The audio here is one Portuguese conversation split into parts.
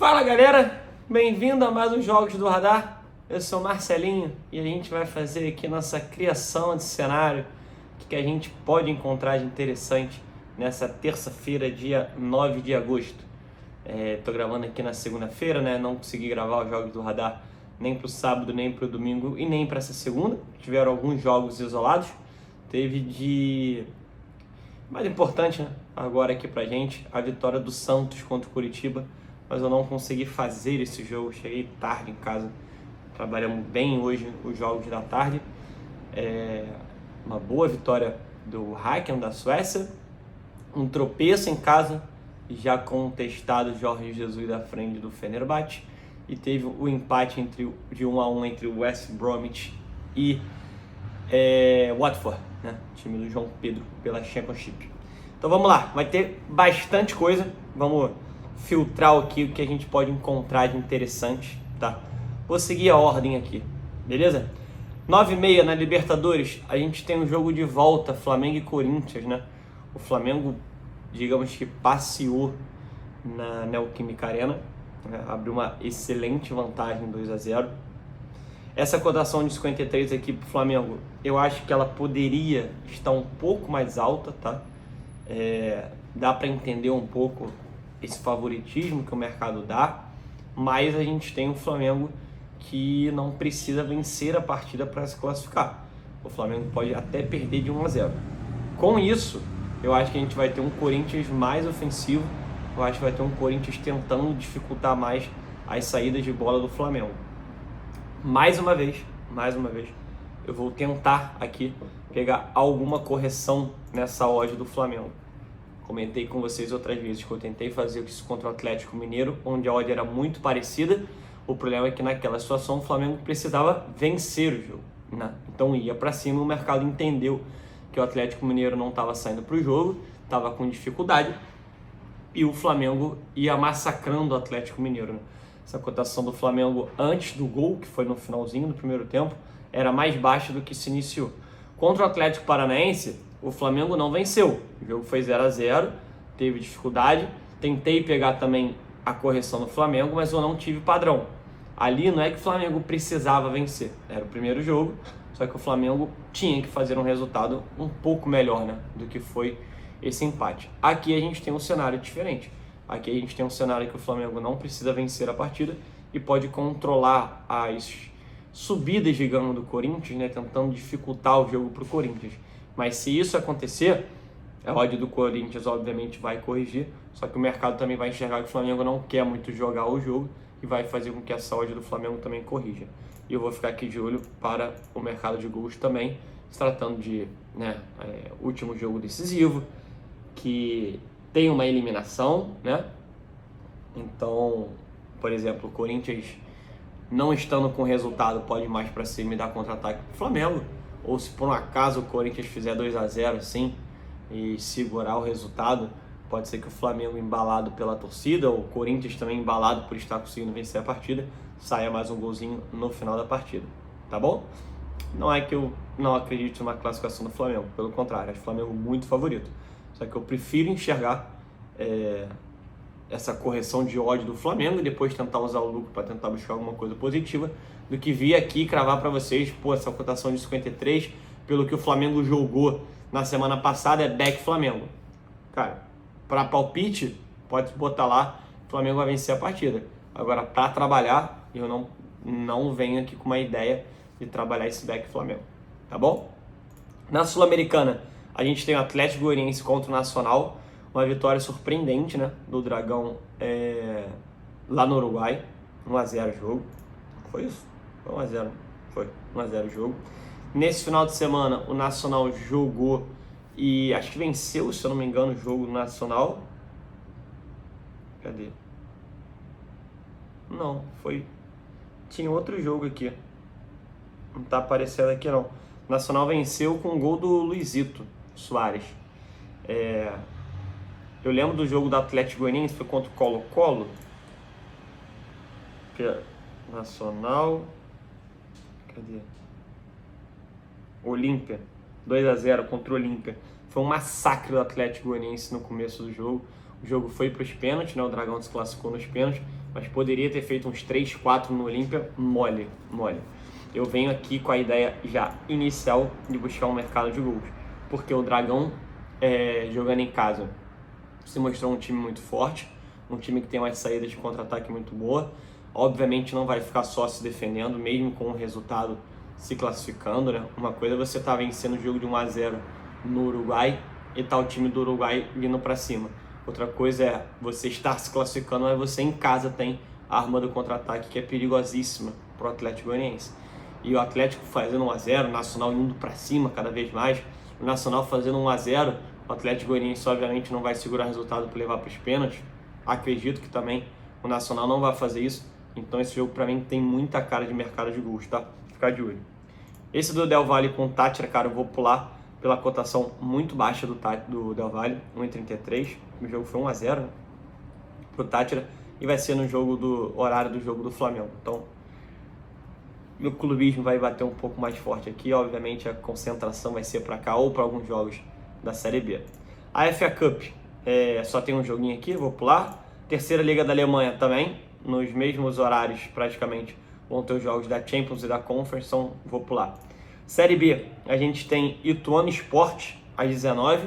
Fala galera, bem-vindo a mais um Jogos do Radar. Eu sou o Marcelinho e a gente vai fazer aqui nossa criação de cenário, o que a gente pode encontrar de interessante nessa terça-feira, dia 9 de agosto. Tô gravando aqui na segunda-feira, né? Não consegui gravar os Jogos do Radar nem pro sábado, nem pro domingo e nem para essa segunda. Tiveram alguns jogos isolados. Teve de... mais importante, né? Agora aqui pra gente, a vitória do Santos contra o Curitiba. Mas eu não consegui fazer esse jogo, cheguei tarde em casa. Trabalhamos bem hoje os jogos da tarde. Uma boa vitória do Häcken da Suécia. Um tropeço em casa, já contestado Jorge Jesus à frente do Fenerbahçe. E teve o empate de 1-1 entre o West Bromwich e Watford, né? Time do João Pedro pela Championship. Então vamos lá, vai ter bastante coisa. Vamos filtrar aqui o que a gente pode encontrar de interessante, tá? Vou seguir a ordem aqui, beleza? 9h30 na Libertadores, a gente tem um jogo de volta, Flamengo e Corinthians, né? O Flamengo, digamos que passeou na Neoquímica Arena, né? Abriu uma excelente vantagem, 2-0. Essa cotação de 53 aqui pro Flamengo, eu acho que ela poderia estar um pouco mais alta, tá? Dá para entender um pouco esse favoritismo que o mercado dá, mas a gente tem um Flamengo que não precisa vencer a partida para se classificar. O Flamengo pode até perder de 1-0. Com isso, eu acho que a gente vai ter um Corinthians mais ofensivo, eu acho que vai ter um Corinthians tentando dificultar mais as saídas de bola do Flamengo. Mais uma vez, eu vou tentar aqui pegar alguma correção nessa odd do Flamengo. Comentei com vocês outras vezes que eu tentei fazer isso contra o Atlético Mineiro, onde a odd era muito parecida. O problema é que naquela situação o Flamengo precisava vencer o jogo, né? Então ia para cima e o mercado entendeu que o Atlético Mineiro não estava saindo para o jogo, estava com dificuldade e o Flamengo ia massacrando o Atlético Mineiro, né? Essa cotação do Flamengo antes do gol, que foi no finalzinho do primeiro tempo, era mais baixa do que se iniciou. Contra o Atlético Paranaense, o Flamengo não venceu. O jogo foi 0-0, teve dificuldade. Tentei pegar também a correção do Flamengo, mas eu não tive padrão. Ali não é que o Flamengo precisava vencer. Era o primeiro jogo, só que o Flamengo tinha que fazer um resultado um pouco melhor, né, do que foi esse empate. Aqui a gente tem um cenário diferente. Aqui a gente tem um cenário que o Flamengo não precisa vencer a partida e pode controlar as subidas, digamos, do Corinthians, né, tentando dificultar o jogo para o Corinthians. Mas se isso acontecer, a odd do Corinthians obviamente vai corrigir, só que o mercado também vai enxergar que o Flamengo não quer muito jogar o jogo e vai fazer com que essa odd do Flamengo também corrija. E eu vou ficar aqui de olho para o mercado de gols também, se tratando de, né, último jogo decisivo, que tem uma eliminação, né? Então, por exemplo, o Corinthians não estando com resultado pode ir mais para cima e dar contra-ataque para o Flamengo. Ou se por um acaso o Corinthians fizer 2-0 assim e segurar o resultado, pode ser que o Flamengo, embalado pela torcida, ou o Corinthians também embalado por estar conseguindo vencer a partida, saia mais um golzinho no final da partida, tá bom? Não é que eu não acredito na classificação do Flamengo, pelo contrário, acho o Flamengo muito favorito. Só que eu prefiro enxergar essa correção de ódio do Flamengo e depois tentar usar o lucro para tentar buscar alguma coisa positiva, do que vir aqui cravar para vocês, pô, essa cotação de 53, pelo que o Flamengo jogou na semana passada, é back Flamengo. Cara, para palpite, pode botar lá, o Flamengo vai vencer a partida. Agora, para trabalhar, eu não venho aqui com uma ideia de trabalhar esse back Flamengo, tá bom? Na Sul-Americana, a gente tem o Atlético Goianiense contra o Nacional, uma vitória surpreendente, né, do Dragão lá no Uruguai, 1-0 o jogo. Foi isso? Foi 1-0. Foi 1-0 o jogo. Nesse final de semana, o Nacional jogou e acho que venceu, se eu não me engano, o jogo do Nacional. Cadê? Não, foi... Tinha outro jogo aqui. Não tá aparecendo aqui, não. O Nacional venceu com o gol do Luizito Soares. Eu lembro do jogo do Atlético Goianiense, foi contra o Colo-Colo. Nacional... Cadê? Olímpia. 2-0 contra o Olímpia. Foi um massacre do Atlético Goianiense no começo do jogo. O jogo foi para os pênaltis, né? O Dragão se classificou nos pênaltis. mas poderia ter feito uns 3, 4 no Olímpia, mole. Eu venho aqui com a ideia já inicial de buscar um mercado de gols, porque o Dragão, jogando em casa, se mostrou um time muito forte, um time que tem umas saídas de contra-ataque muito boa. Obviamente não vai ficar só se defendendo, mesmo com o resultado se classificando, né? Uma coisa é você estar vencendo o jogo de 1-0 no Uruguai e tá o time do Uruguai vindo para cima. Outra coisa é você estar se classificando, mas você em casa tem a arma do contra-ataque, que é perigosíssima para o Atlético Goianiense. E o Atlético fazendo 1-0, o Nacional indo para cima cada vez mais, o Nacional fazendo 1-0, o Atlético Goianiense obviamente não vai segurar o resultado para levar para os pênaltis. Acredito que também o Nacional não vai fazer isso, então esse jogo para mim tem muita cara de mercado de gols, tá? Ficar de olho. Esse do Del Valle com o Táchira, cara, eu vou pular pela cotação muito baixa do Del Valle, 1,33. O jogo foi 1-0, né, pro Táchira, e vai ser no horário do jogo do Flamengo. Então, meu clubismo vai bater um pouco mais forte aqui. Obviamente a concentração vai ser para cá ou para alguns jogos da Série B. A FA Cup, só tem um joguinho aqui, vou pular. Terceira Liga da Alemanha também, nos mesmos horários praticamente, vão ter os jogos da Champions e da Conference, então vou pular. Série B, a gente tem Ituano Sport às 19.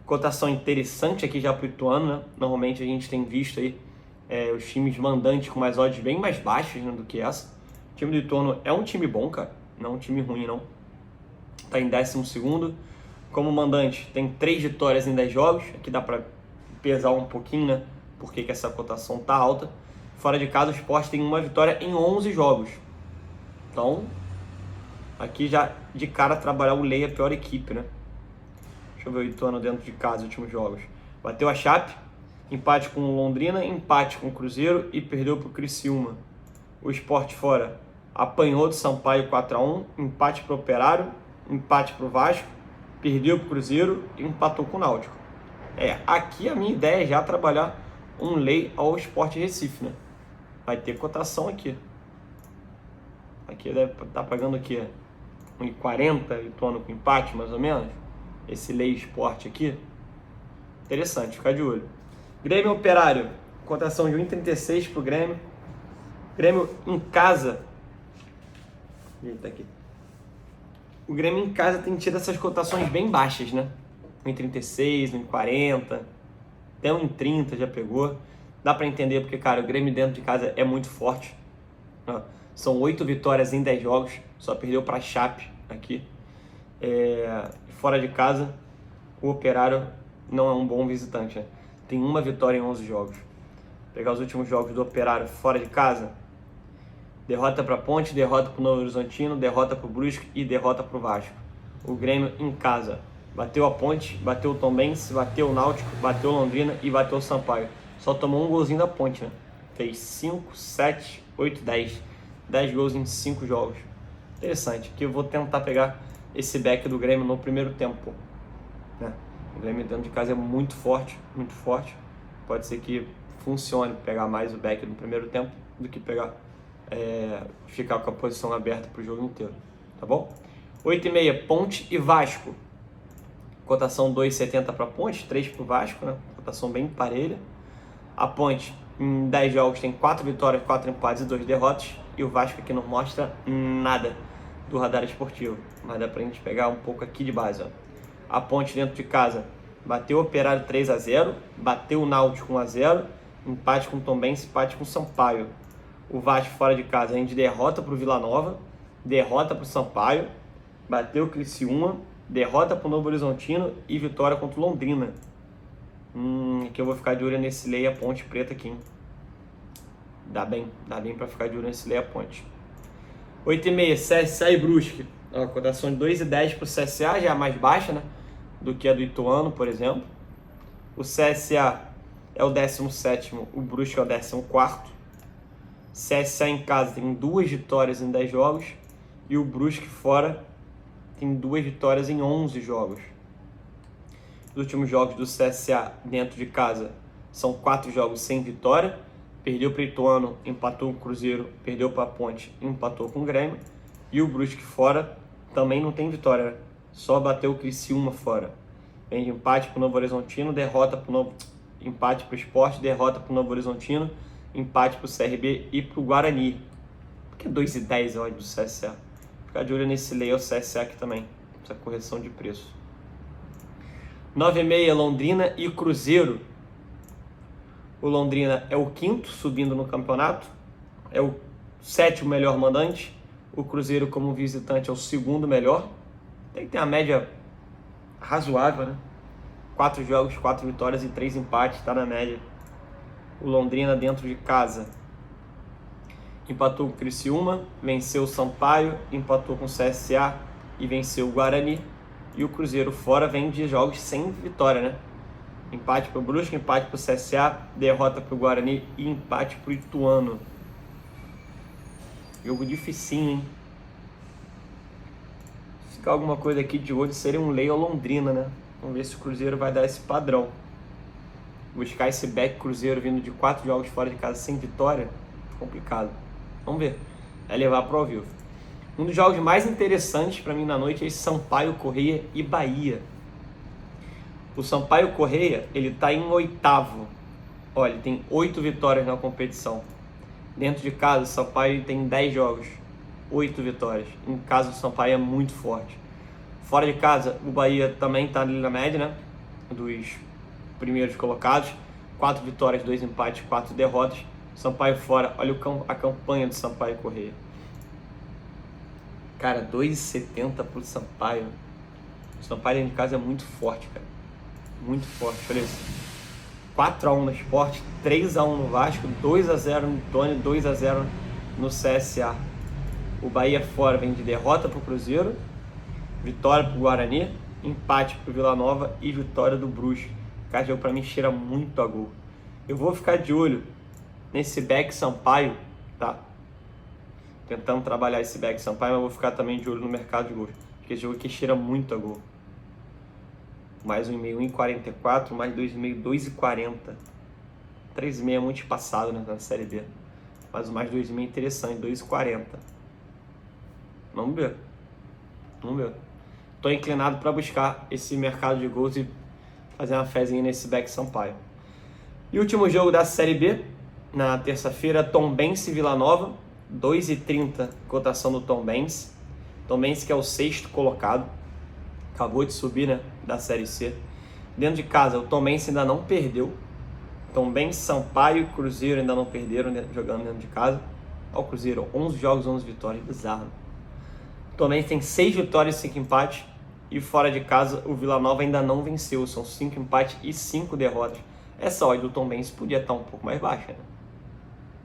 Cotação interessante aqui já para o Ituano, né? Normalmente a gente tem visto aí os times mandantes com mais odds bem mais baixas, né, do que essa. O time do Ituano é um time bom, cara, não é um time ruim não. Tá em 12º. Como mandante tem 3 vitórias em 10 jogos, aqui dá para pesar um pouquinho, né? Porque que essa cotação tá alta. Fora de casa o Sport tem uma vitória em 11 jogos. Então, aqui já de cara trabalhar o Lei, a pior equipe, né? Deixa eu ver o Ituano dentro de casa, os últimos jogos. Bateu a Chape, empate com o Londrina, empate com o Cruzeiro e perdeu para o Criciúma. O Sport fora apanhou do Sampaio 4-1, empate para o Operário, empate para o Vasco, perdeu para o Cruzeiro e empatou com o Náutico. Aqui a minha ideia é já trabalhar um Lei ao Sport Recife, né? Vai ter cotação aqui. Aqui deve estar pagando o quê? 1,40, Ituano com empate, mais ou menos. Esse Lei Sport aqui. Interessante, ficar de olho. Grêmio Operário, cotação de 1,36 para o Grêmio. Grêmio em casa. Eita, aqui. O Grêmio em casa tem tido essas cotações bem baixas, né? 1,36, 1,40, até 1,30 já pegou. Dá para entender porque, cara, o Grêmio dentro de casa é muito forte. São 8 vitórias em 10 jogos, só perdeu para a Chape aqui. Fora de casa, o Operário não é um bom visitante, né? Tem uma vitória em 11 jogos. Pegar os últimos jogos do Operário fora de casa: derrota para a Ponte, derrota para o Novo Horizontino, derrota para o Brusque e derrota para o Vasco. O Grêmio em casa bateu a Ponte, bateu o Tombense, bateu o Náutico, bateu o Londrina e bateu o Sampaio. Só tomou um golzinho da Ponte, né? Fez 5, 7, 8, 10. 10 gols em 5 jogos. Interessante. Aqui eu vou tentar pegar esse back do Grêmio no primeiro tempo, né? O Grêmio dentro de casa é muito forte, muito forte. Pode ser que funcione pegar mais o back no primeiro tempo do que ficar com a posição aberta para o jogo inteiro, tá bom? 8,5, Ponte e Vasco. Cotação 2,70 para Ponte, 3 para o Vasco, né? Cotação bem parelha. A Ponte em 10 jogos tem 4 vitórias, 4 empates e 2 derrotas. E o Vasco aqui não mostra nada do radar esportivo, mas dá pra gente pegar um pouco aqui de base, ó. A Ponte dentro de casa bateu o Operário 3-0, bateu o Náutico 1-0, empate com o Tombense, empate com o Sampaio. O Vasco fora de casa a gente derrota pro Vila Nova, derrota pro Sampaio, bateu o Criciúma, derrota pro Novo Horizontino e vitória contra o Londrina. Aqui eu vou ficar de olho nesse Lei a Ponte Preta aqui, hein? Dá bem pra ficar de olho nesse Lei a Ponte. 8,5, CSA e Brusque. A cotação de 2,10 pro CSA, já é mais baixa, né, do que a do Ituano, por exemplo. O CSA é o 17º, o Brusque é o 14º. CSA em casa tem 2 vitórias em 10 jogos e o Brusque fora tem 2 vitórias em 11 jogos. Os últimos jogos do CSA dentro de casa são 4 jogos sem vitória. Perdeu para o Ituano, empatou com o Cruzeiro, perdeu para a Ponte, empatou com o Grêmio. E o Brusque fora também não tem vitória, né? Só bateu o Criciúma fora. Vem de empate para o Novo Horizontino, derrota para o empate para o Sport, derrota para o Novo Horizontino empate pro CRB e pro Guarani. Por que 2,10 é ódio do CSA? Ficar de olho nesse layout CSA aqui também, essa correção de preço. 9,5 Londrina e Cruzeiro. O Londrina é o quinto subindo no campeonato, é o sétimo melhor mandante. O Cruzeiro como visitante é o segundo melhor. Tem que ter uma média razoável, né? 4 jogos, 4 vitórias e 3 empates, está na média. O Londrina dentro de casa empatou com o Criciúma, venceu o Sampaio, empatou com o CSA e venceu o Guarani. E o Cruzeiro fora vem de jogos sem vitória, né? Empate para o Brusque, empate para o CSA, derrota para o Guarani e empate para o Ituano. Jogo dificinho, hein? Se ficar alguma coisa aqui de olho, seria um Leia Londrina, né? Vamos ver se o Cruzeiro vai dar esse padrão. Buscar esse back Cruzeiro vindo de 4 jogos fora de casa sem vitória, complicado. Vamos ver. É levar para o ao vivo. Um dos jogos mais interessantes para mim na noite é esse Sampaio Corrêa e Bahia. O Sampaio Corrêa, ele está em 8º. Olha, ele tem 8 vitórias na competição. Dentro de casa, o Sampaio tem 10 jogos, 8 vitórias. Em casa, o Sampaio é muito forte. Fora de casa, o Bahia também está ali na média, né? Dos primeiros colocados. 4 vitórias, 2 empates, 4 derrotas. Sampaio fora, olha a campanha do Sampaio Corrêa. Cara, 2,70 pro Sampaio. O Sampaio dentro de casa é muito forte, cara. Muito forte, olha isso. 4-1 no Sport, 3-1 no Vasco, 2-0 no Tony, 2-0 no CSA. O Bahia fora vem de derrota pro Cruzeiro, vitória pro Guarani, empate pro Vila Nova e vitória do Brusque. Cara, jogo pra mim cheira muito a gol. Eu vou ficar de olho nesse back Sampaio, tá? Tentando trabalhar esse back Sampaio, mas vou ficar também de olho no mercado de gols. Porque esse jogo aqui cheira muito a gol. Mais 1,5, 1,44, mais 2,5, 2,40. 3,5 é muito espaçado, né, na Série B. Mas o mais 2,5 é interessante, 2,40. Vamos ver. Vamos ver. Tô inclinado para buscar esse mercado de gols e fazer uma fezinha nesse back Sampaio. E o último jogo da Série B, na terça-feira, Tombense e Vila Nova. 2,30 cotação do Tombense. Tombense que é o 6º colocado. Acabou de subir, né, da Série C. Dentro de casa, o Tombense ainda não perdeu. Tombense, Sampaio e Cruzeiro ainda não perderam jogando dentro de casa. Olha o Cruzeiro, 11 jogos, 11 vitórias. Bizarro. O Tombense tem 6 vitórias e 5 empates. E fora de casa, o Vila Nova ainda não venceu. São 5 empates e 5 derrotas. Essa odd do Tombense podia estar um pouco mais baixa, né?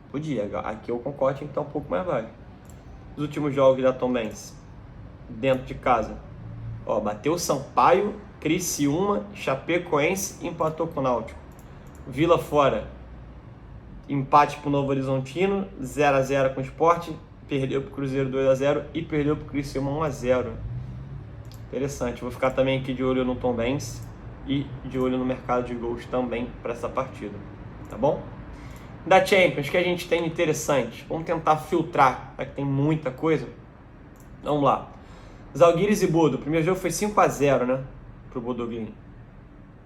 Podia. Aqui eu concordo que está um pouco mais baixa. Os últimos jogos da Tombense, dentro de casa. Ó, bateu Sampaio, Criciúma, Chapecoense e empatou com o Náutico. Vila fora, empate pro Novo Horizontino, 0-0 com o Sport, perdeu pro Cruzeiro 2-0 e perdeu pro Criciúma 1-0. Interessante, vou ficar também aqui de olho no Tombense e de olho no mercado de gols também para essa partida, tá bom? Da Champions, que a gente tem de interessante, vamos tentar filtrar, aqui tem muita coisa. Vamos lá. Zalgiris e Bodo, o primeiro jogo foi 5-0, né, pro Bodoglin.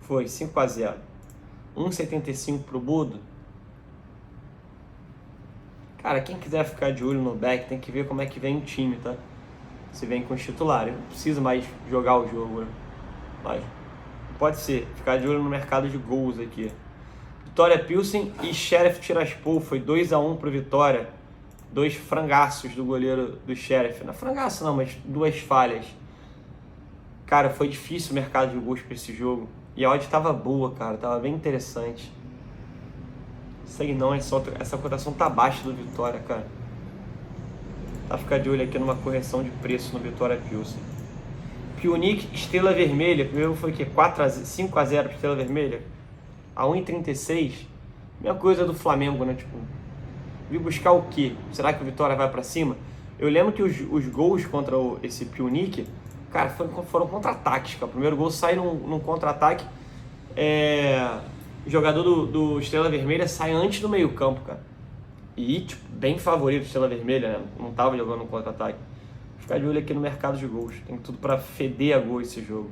Foi 5-0. 1,75 pro Bodo. Cara, quem quiser ficar de olho no back tem que ver como é que vem o time, tá? Se vem com os titulares. Não precisa mais jogar o jogo, né? Mas pode ser. Ficar de olho no mercado de gols aqui. Vitória Pilsen e Sheriff Tiraspol. Foi 2-1 pro Vitória. 2 frangaços do goleiro do Sheriff. Não é frangaço não, mas 2 falhas. Cara, foi difícil o mercado de gols para esse jogo. E a odd tava boa, cara. Tava bem interessante. Sei não, essa cotação tá baixa do Vitória, cara. Tá, ficar de olho aqui numa correção de preço no Vitória Pilsen. Pionic, Estrela Vermelha. Primeiro foi o quê? 5-0 para Estrela Vermelha. A 1,36. Mesma coisa do Flamengo, né? Tipo, vi buscar o quê? Será que o Vitória vai para cima? Eu lembro que os gols contra esse Pionic, cara, foram contra-ataques, cara. O primeiro gol sai num contra-ataque. O jogador do Estrela Vermelha sai antes do meio campo, cara. E, tipo, bem favorito Estrela Vermelha, né? Não tava jogando no contra-ataque. Vou ficar de olho aqui no mercado de gols. Tem tudo pra feder a gol esse jogo.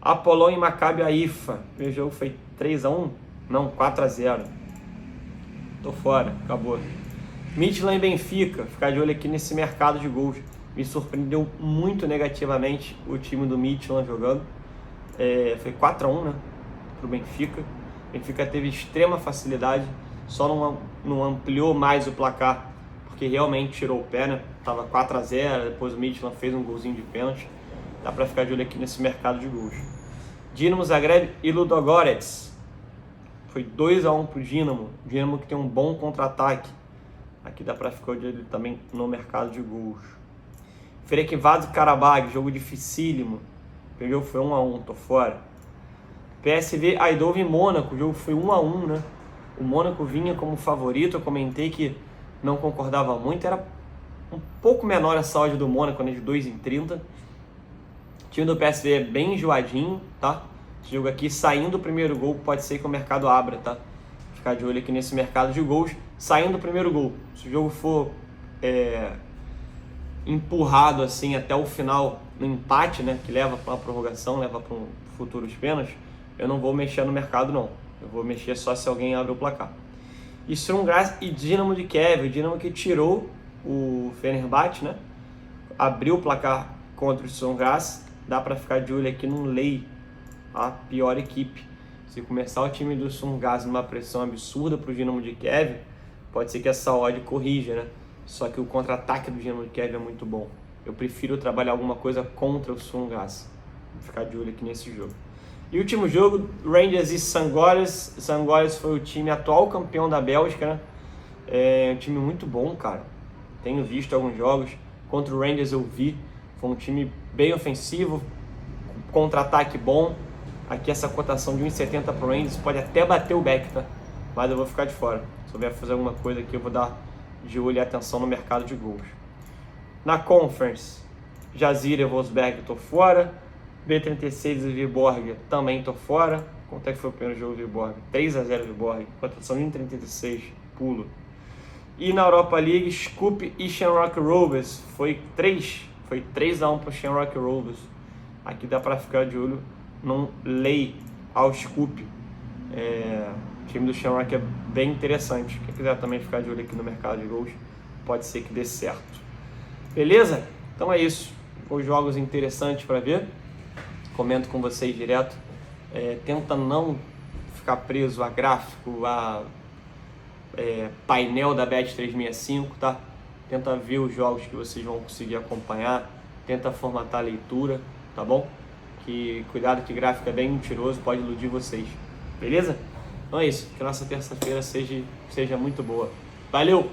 Apolon e Maccabi Haifa. O primeiro jogo foi 3-1? Não, 4-0. Tô fora, acabou. Midland e Benfica, ficar de olho aqui nesse mercado de gols. Me surpreendeu muito negativamente o time do Midland jogando. Foi 4-1, né, pro Benfica. O Benfica teve extrema facilidade, só não ampliou mais o placar, porque realmente tirou o pé, né? Tava 4-0, depois o Midland fez um golzinho de pênalti. Dá para ficar de olho aqui nesse mercado de gols. Dinamo Zagreb e Ludogorets. Foi 2-1 pro Dinamo. Dinamo que tem um bom contra-ataque. Aqui dá para ficar de olho também no mercado de gols. Ferencváros e Karabag, jogo dificílimo. O jogo foi 1-1, tô fora. PSV Eindhoven e Mônaco, o jogo foi 1-1, né? O Mônaco vinha como favorito, eu comentei que não concordava muito, era um pouco menor a saúde do Mônaco, né, de 2,30. O time do PSV é bem enjoadinho, tá? Esse jogo aqui, saindo o primeiro gol, pode ser que o mercado abra, tá? Ficar de olho aqui nesse mercado de gols, saindo o primeiro gol. Se o jogo for empurrado assim até o final, no empate, né, que leva para uma prorrogação, leva para um futuros pênaltis, eu não vou mexer no mercado não. Eu vou mexer só se alguém abre o placar. E Sturm Graz e Dinamo de Kiev, o Dinamo que tirou o Fenerbahçe, né? Abriu o placar contra o Sturm Graz. Dá para ficar de olho aqui no Lei, a pior equipe. Se começar o time do Sturm Graz numa pressão absurda para o Dinamo de Kiev, pode ser que essa odd corrija, né? Só que o contra-ataque do Dinamo de Kiev é muito bom. Eu prefiro trabalhar alguma coisa contra o Sturm Graz. Vou ficar de olho aqui nesse jogo. E o último jogo, Rangers e Sangores. Sangores foi o time atual campeão da Bélgica, né? É um time muito bom, cara. Tenho visto alguns jogos. Contra o Rangers eu vi. Foi um time bem ofensivo, contra-ataque bom. Aqui essa cotação de 1,70 para o Rangers pode até bater o back, tá? Mas eu vou ficar de fora. Se eu vier fazer alguma coisa aqui, eu vou dar de olho e atenção no mercado de gols. Na Conference, Jazira e Wolfsberg, tô fora. B36 e Viborg também tô fora. Quanto é que foi o primeiro jogo do Viborg? 3-0 Viborg, cotação de 1,36, pulo. E na Europa League, Scoop e Shamrock Rovers, foi 3-1 pro Shamrock Rovers. Aqui dá para ficar de olho num lei ao Scoop. O time do Shamrock é bem interessante. Quem quiser também ficar de olho aqui no mercado de gols, pode ser que dê certo. Beleza? Então é isso. Os jogos interessantes para ver. Comento com vocês direto. Tenta não ficar preso a gráfico, a painel da Bet365, tá? Tenta ver os jogos que vocês vão conseguir acompanhar. Tenta formatar a leitura, tá bom? Que cuidado que gráfico é bem mentiroso, pode iludir vocês. Beleza? Então é isso. Que a nossa terça-feira seja muito boa. Valeu!